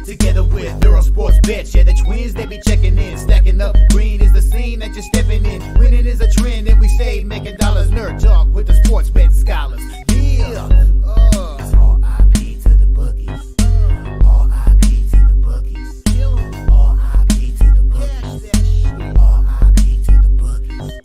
Together with Earle Sports Bets, yeah, the twins, they be checking in. Stacking up, green is the scene that you're stepping in. Winning is a trend, and we stay making dollars. Nerd talk with the sports bet scholars. Yeah, R.I.P. to the bookies. R.I.P. to the bookies. R.I.P. to the bookies. R.I.P. to the bookies.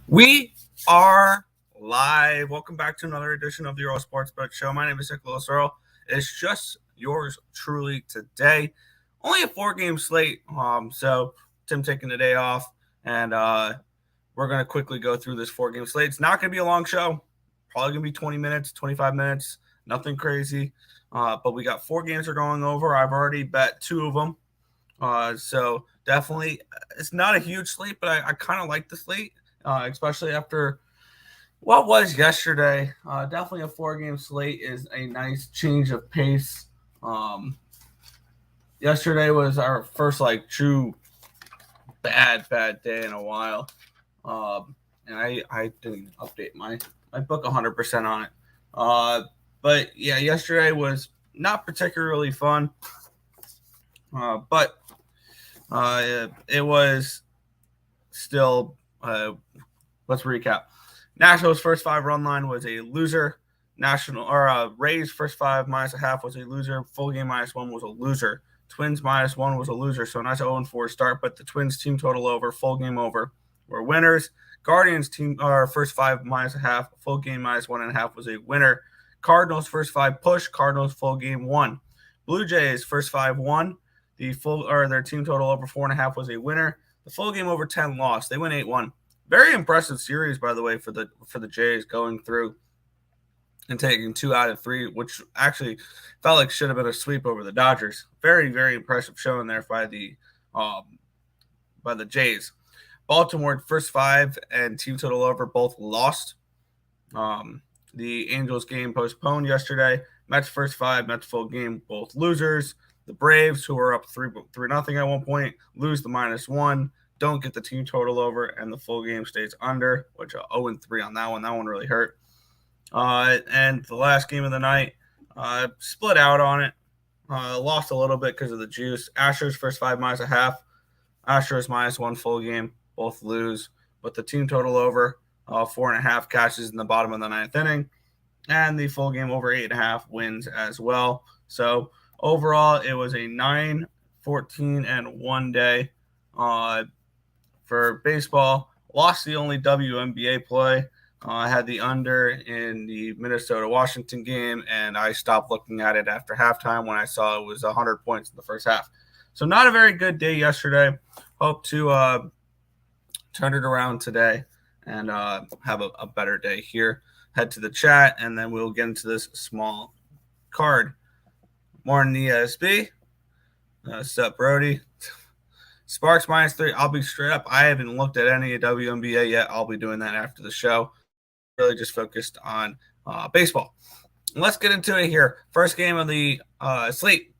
We are live. Welcome back to another edition of the Earle Sports Bet Show. My name is Nicholas Earle. It's just yours truly today. Only a 4-game slate, so Tim taking the day off, and we're going to quickly go through this 4-game slate. It's not going to be a long show. Probably going to be 20 minutes, 25 minutes, nothing crazy. But we got 4 games we're going over. I've already bet 2 of them. So definitely, it's not a huge slate, but I kind of like the slate. Especially after what was yesterday. Definitely a 4-game slate is a nice change of pace. Yesterday was our first true bad day in a while. And I didn't update my book 100% on it. But yeah, yesterday was not particularly fun. But it was still let's recap. Nationals' first 5 run line was a loser. Rays' first 5 minus a half was a loser. Full game minus 1 was a loser. Twins minus 1 was a loser. So nice 0-4 start, but the Twins team total over, full game over were winners. Guardians team first 5 minus a half, full game minus 1.5 was a winner. Cardinals first 5 push, Cardinals full game 1. Blue Jays first 5 won. Their team total over 4.5 was a winner. The full game over 10 lost. They went 8-1. Very impressive series, by the way, for the Jays going through and taking 2 out of 3, which actually felt like should have been a sweep over the Dodgers. Very, very impressive showing there by the Jays. Baltimore first 5 and team total over both lost. The Angels game postponed yesterday. Mets first 5, Mets full game, both losers. The Braves, who were up 3-0 at one point, lose the -1. Don't get the team total over, and the full game stays under, which 0-3 on that one. That one really hurt. And the last game of the night, split out on it. Lost a little bit because of the juice. Astros first 5 minus a half. Astros -1 full game. Both lose. But the team total over, 4.5 catches in the bottom of the 9th inning. And the full game over 8.5 wins as well. So overall, it was a 9-14-1 day. For baseball, lost the only WNBA play. I had the under in the Minnesota-Washington game, and I stopped looking at it after halftime when I saw it was 100 points in the first half. So not a very good day yesterday. Hope to turn it around today and have a better day here. Head to the chat, and then we'll get into this small card. Morning, ESB. Sup, Brody? Sparks -3. I'll be straight up. I haven't looked at any WNBA yet. I'll be doing that after the show. Really just focused on baseball. Let's get into it here. First game of the slate.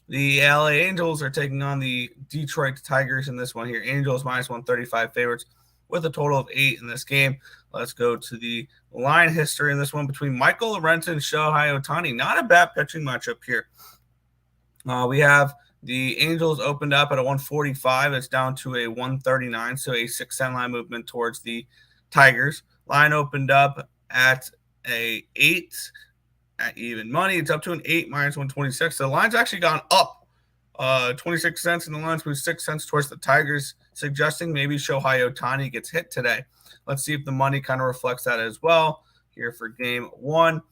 The LA Angels are taking on the Detroit Tigers in this one here. Angels -135 favorites with a total of 8 in this game. Let's go to the line history in this one between Michael Lorenzen and Shohei Ohtani. Not a bad pitching matchup here. We have the Angels opened up at a 145. It's down to a 139, so a 6-cent line movement towards the Tigers. Line opened up at a 8 at even money. It's up to an 8 -126. So the line's actually gone up 26 cents, and the line's moved 6 cents towards the Tigers, suggesting maybe Shohei Ohtani gets hit today. Let's see if the money kind of reflects that as well here for game 1.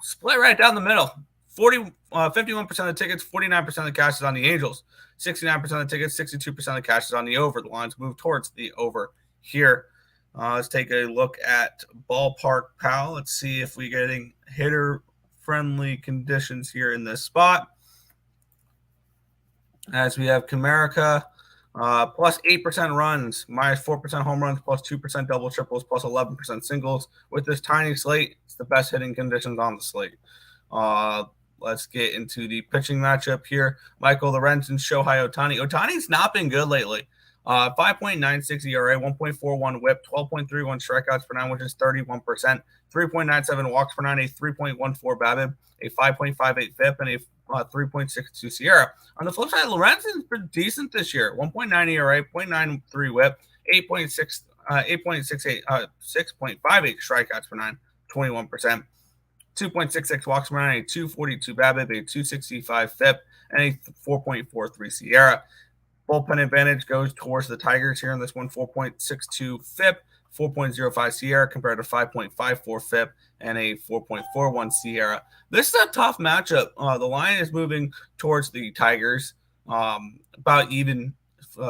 Split right down the middle. 51% of the tickets, 49% of the cash is on the Angels. 69% of the tickets, 62% of the cash is on the over. The lines move towards the over here. Let's take a look at Ballpark Pal. Let's see if we're getting hitter-friendly conditions here in this spot. As we have Comerica, plus 8% runs, -4% home runs, plus 2% double triples, plus 11% singles. With this tiny slate, it's the best hitting conditions on the slate. let's get into the pitching matchup here. Michael Lorenzen, Shohei Ohtani. Ohtani's not been good lately. 5.96 ERA, 1.41 WHIP, 12.31 strikeouts per 9, which is 31%. 3.97 walks per 9, a 3.14 BABIP, a 5.58 FIP, and a 3.62 Sierra. On the flip side, Lorenzen's been decent this year. 1.9 ERA, 0.93 WHIP, 8.68, 6.58 strikeouts per 9, 21%. 2.66 walks per 9, a 2.42 BABIP, a 2.65 FIP, and a 4.43 Sierra. Bullpen advantage goes towards the Tigers here in this one. 4.62 FIP, 4.05 Sierra compared to 5.54 FIP and a 4.41 Sierra. This is a tough matchup. The line is moving towards the Tigers, about even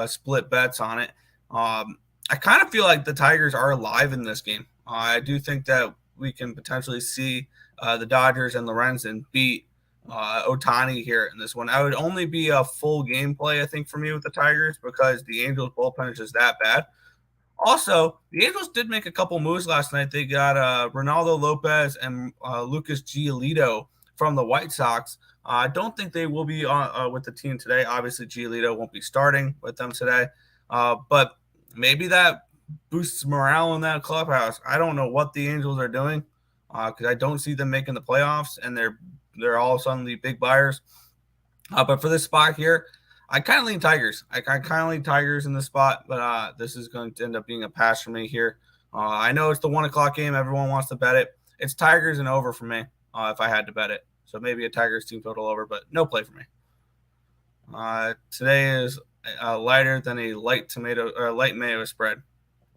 split bets on it. I kind of feel like the Tigers are alive in this game. I do think that we can potentially see the Dodgers and Lorenzen beat Ohtani here in this one. I would only be a full gameplay, I think, for me with the Tigers because the Angels bullpen is just that bad. Also, the Angels did make a couple moves last night. They got Ronaldo Lopez and Lucas Giolito from the White Sox. I don't think they will be with the team today. Obviously, Giolito won't be starting with them today, but maybe that boosts morale in that clubhouse. I don't know what the Angels are doing because I don't see them making the playoffs, and they're all suddenly big buyers. But for this spot here, I kind of lean Tigers. I kind of lean Tigers in this spot, but this is going to end up being a pass for me here. I know it's the 1 o'clock game. Everyone wants to bet it. It's Tigers and over for me if I had to bet it. So maybe a Tigers team total over, but no play for me. Today is lighter than a light mayo spread.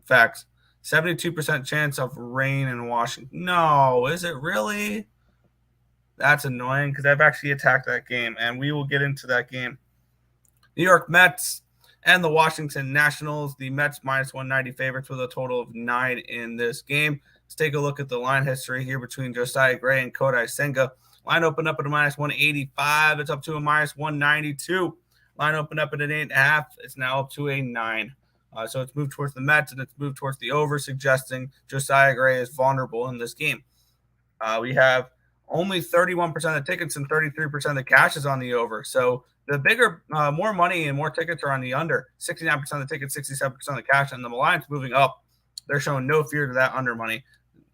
Facts. 72% chance of rain in Washington. No, is it really? That's annoying because I've actually attacked that game, and we will get into that game. New York Mets and the Washington Nationals. The Mets minus 190 favorites with a total of 9 in this game. Let's take a look at the line history here between Josiah Gray and Kodai Senga. Line opened up at a minus 185. It's up to a minus 192. Line opened up at an 8.5. It's now up to a 9. So it's moved towards the Mets, and it's moved towards the over, suggesting Josiah Gray is vulnerable in this game. We have only 31% of the tickets and 33% of the cash is on the over. So the bigger, more money and more tickets are on the under. 69% of the tickets, 67% of the cash, and the line's moving up. They're showing no fear to that under money.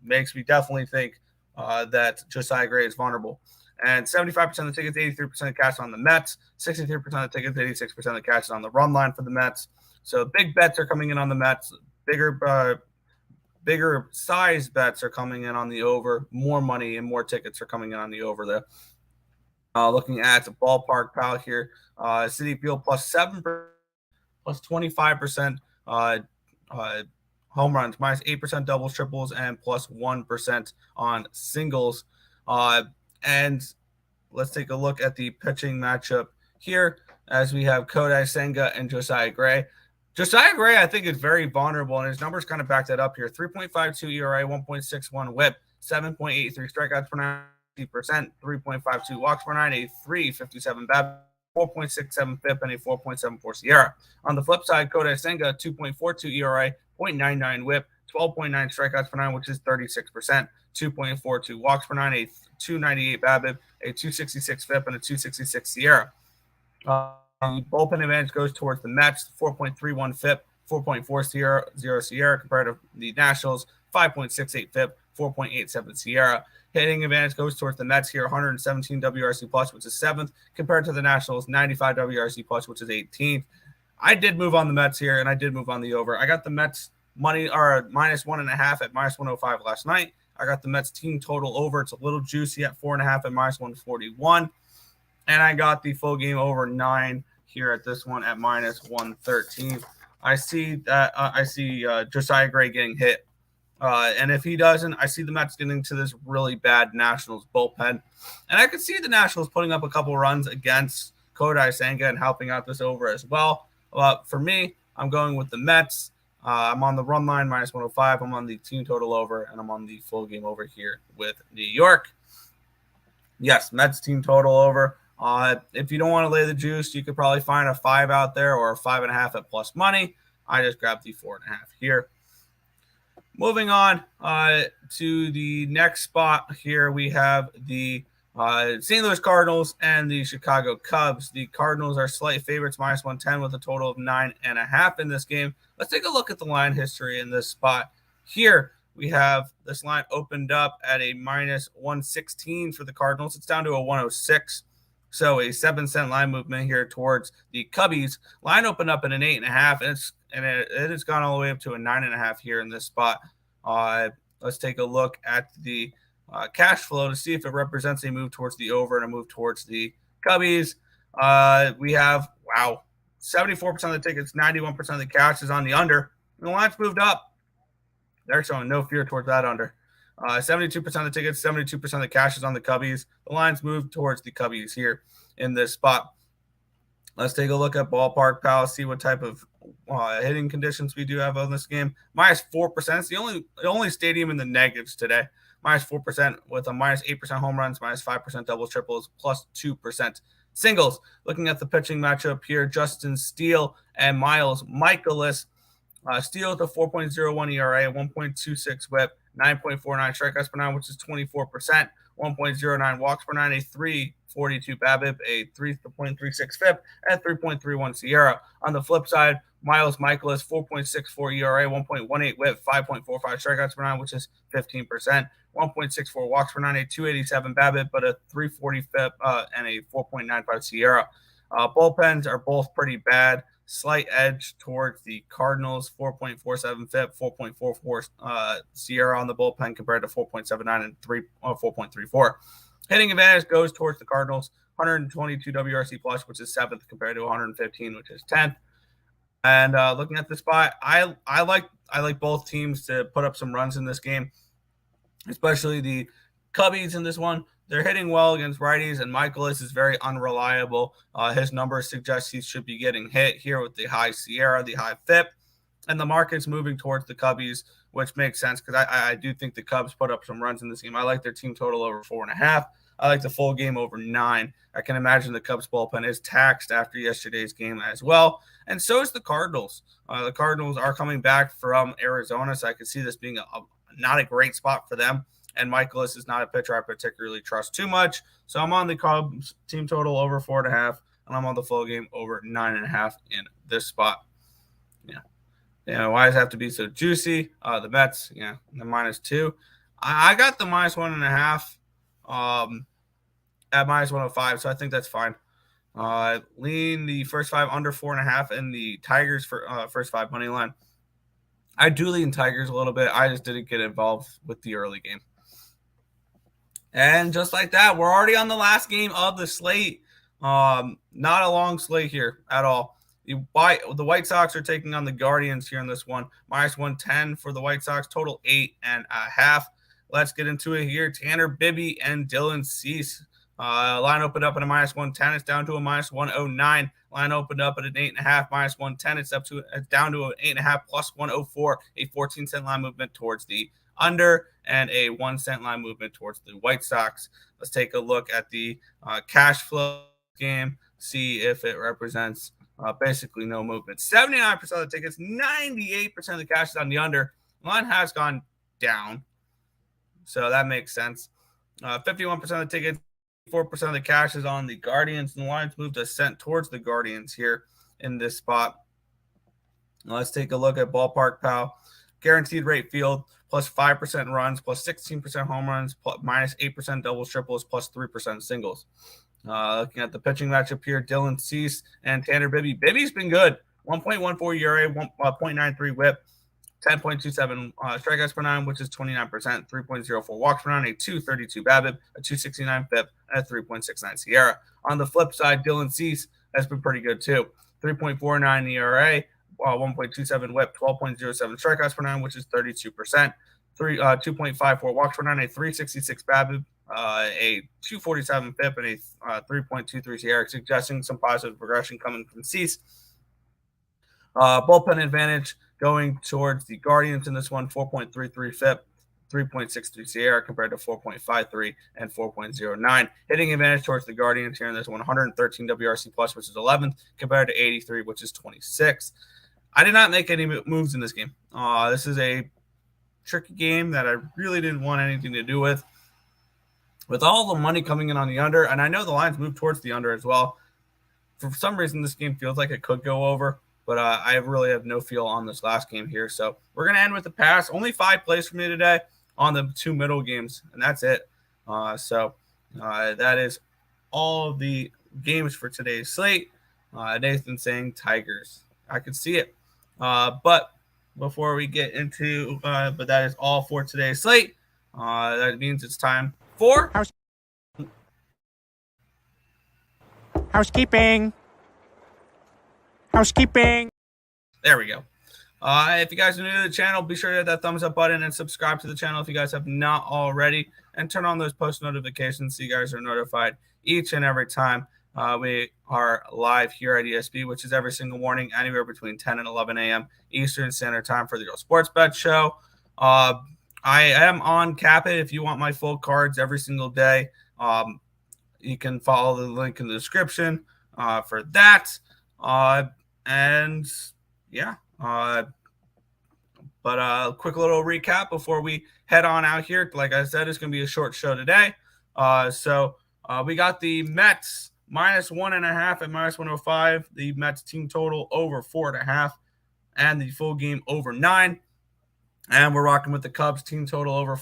Makes me definitely think that Josiah Gray is vulnerable. And 75% of the tickets, 83% of cash on the Mets, 63% of the tickets, 86% of the cash is on the run line for the Mets. So big bets are coming in on the Mets. Bigger size bets are coming in on the over. More money and more tickets are coming in on the over there. Looking at the ballpark pal here, Citi Field plus 7%, plus 25% home runs, minus 8% doubles, triples, and plus 1% on singles. And let's take a look at the pitching matchup here as we have Kodai Senga and Josiah Gray. Josiah Gray, I think, is very vulnerable, and his numbers kind of back that up here. 3.52 ERA, 1.61 WHIP, 7.83 strikeouts per 90%, 3.52 walks per 9, a 3.57 BABIP, 4.67 FIP, and a 4.74 Sierra. On the flip side, Kodai Senga, 2.42 ERA, 0.99 WHIP, 12.9 strikeouts per 9, which is 36%, 2.42 walks per 9, a 2.98 BABIP, a 2.66 FIP, and a 2.66 Sierra. Bullpen advantage goes towards the Mets, 4.31 FIP, 4.40 Sierra compared to the Nationals, 5.68 FIP, 4.87 Sierra. Hitting advantage goes towards the Mets here, 117 WRC plus, which is 7th, compared to the Nationals, 95 WRC plus, which is 18th. I did move on the Mets here, and I did move on the over. I got the Mets money or minus 1.5 at minus 105 last night. I got the Mets team total over. It's a little juicy at 4.5 at minus 141. And I got the full game over 9 here at this one at minus 113. I see that Josiah Gray getting hit. And if he doesn't, I see the Mets getting to this really bad Nationals bullpen. And I could see the Nationals putting up a couple runs against Kodai Senga and helping out this over as well. For me, I'm going with the Mets. I'm on the run line, minus 105. I'm on the team total over, and I'm on the full game over here with New York. Yes, Mets team total over. If you don't want to lay the juice, you could probably find a 5 out there or a 5.5 at plus money. I just grabbed the 4.5 here. Moving on to the next spot here, we have the St. Louis Cardinals and the Chicago Cubs. The Cardinals are slight favorites, minus 110 with a total of 9.5 in this game. Let's take a look at the line history in this spot. Here we have this line opened up at a minus 116 for the Cardinals. It's down to a 106. So a 7-cent line movement here towards the Cubbies. Line opened up at an 8.5, and it has gone all the way up to a 9.5 here in this spot. Let's take a look at the cash flow to see if it represents a move towards the over and a move towards the Cubbies. We have, 74% of the tickets, 91% of the cash is on the under. And the line's moved up. They're showing no fear towards that under. 72% of the tickets, 72% of the cash is on the Cubbies. The line's moved towards the Cubbies here in this spot. Let's take a look at Ballpark Pal, see what type of hitting conditions we do have on this game. Minus 4%. It's the only stadium in the negatives today. Minus 4% with a minus 8% home runs, minus 5% doubles, triples, plus 2% singles. Looking at the pitching matchup here, Justin Steele and Miles Michaelis. Steele with a 4.01 ERA, 1.26 whip, 9.49 strikeouts per nine, which is 24%, 1.09 walks per nine, a 3.42 BABIP, a 3.36 FIP, and 3.31 SIERA. On the flip side, Miles Michaelis, 4.64 ERA, 1.18 whip, 5.45 strikeouts per nine, which is 15%, 1.64 walks per nine, a 287 BABIP, but a 340 FIP, and a 4.95 SIERA. Bullpens are both pretty bad. Slight edge towards the Cardinals, 4.47 FIP, 4.44 SIERA on the bullpen compared to 4.79 and 4.34. Hitting advantage goes towards the Cardinals, 122 WRC plus, which is 7th compared to 115, which is 10th. And looking at the spot, I like both teams to put up some runs in this game, especially the Cubbies in this one. They're hitting well against righties, and Michaelis is very unreliable. His numbers suggest he should be getting hit here with the high SIERA, the high FIP, and the market's moving towards the Cubbies, which makes sense because I do think the Cubs put up some runs in this game. I like their team total over 4.5. I like the full game over 9. I can imagine the Cubs bullpen is taxed after yesterday's game as well, and so is the Cardinals. The Cardinals are coming back from Arizona, so I could see this being not a great spot for them. And Michaelis is not a pitcher I particularly trust too much. So I'm on the Cubs team total over 4.5, and I'm on the full game over 9.5 in this spot. Why does it have to be so juicy? The Mets, the -2. I got the -1.5 at -105, so I think that's fine. Lean the first 5 under 4.5 and the Tigers for first 5 money line. I do lean Tigers a little bit. I just didn't get involved with the early game. And just like that, we're already on the last game of the slate. Not a long slate here at all. The White Sox are taking on the Guardians here in this one. -110 for the White Sox, total 8.5. Let's get into it here. Tanner Bibby and Dylan Cease. Line opened up at a -110. It's down to a -109. Line opened up at an 8.5, -110. It's down to an 8.5 plus 104. A 14-cent line movement towards the under and a 1-cent line movement towards the White Sox. Let's take a look at the cash flow game, see if it represents basically no movement. 79% of the tickets, 98% of the cash is on the under. Line has gone down, so that makes sense. 51% of the tickets, 4% of the cash is on the Guardians, and the line's moved a cent towards the Guardians here in this spot. Now let's take a look at Ballpark Pal. Guaranteed rate field, plus 5% runs, plus 16% home runs, plus -8% doubles, triples, plus 3% singles. Looking at the pitching matchup here, Dylan Cease and Tanner Bibby. Bibby's been good. 1.14 ERA, 0.93 whip, 10.27 strikeouts per nine, which is 29%, 3.04 walks per nine, a 232 BABIP, a 269 FIP, and a 3.69 SIERA. On the flip side, Dylan Cease has been pretty good too. 3.49 ERA, 1.27 whip, 12.07 strikeouts per nine, which is 32%, 2.54 walks per nine, a 366 BABIP, a 247 FIP, and a 3.23 SIERA, suggesting some positive progression coming from Cease. Bullpen advantage going towards the Guardians in this one, 4.33 FIP, 3.63 SIERA compared to 4.53 and 4.09. Hitting advantage towards the Guardians here in this one, 113 WRC plus, which is 11th, compared to 83, which is 26. I did not make any moves in this game. This is a tricky game that I really didn't want anything to do with. with all the money coming in on the under, and I know the lines move towards the under as well. For some reason, this game feels like it could go over, but I really have no feel on this last game here. So we're going to end with the pass. Only 5 plays for me today on the 2 middle games, and that's it. That is all of the games for today's slate. Nathan saying Tigers. I can see it. But before we get into, but that is all for today's slate. That means it's time for Housekeeping. There we go. If you guys are new to the channel, be sure to hit that thumbs up button and subscribe to the channel if you guys have not already, and turn on those post notifications so you guys are notified each and every time we are live here at ESB, which is every single morning, anywhere between 10 and 11 a.m. Eastern Standard Time for the Earle Sports Bet Show. I am on Cappit if you want my full cards every single day. You can follow the link in the description for that. But a quick little recap before we head on out here. Like I said, it's going to be a short show today. So we got the Mets -1.5 at -105. The Mets team total over 4.5, and the full game over 9. And we're rocking with the Cubs team total over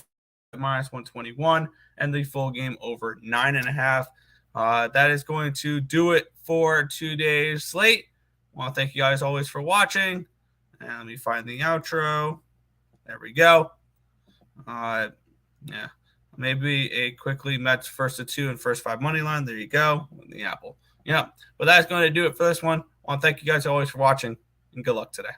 at -121, and the full game over 9.5. That is going to do it for today's slate. I want to thank you guys always for watching. And let me find the outro. There we go. Maybe a quickly Mets first to 2 and first 5 money line. There you go. The apple. Yeah. But that's going to do it for this one. I want to thank you guys always for watching, and good luck today.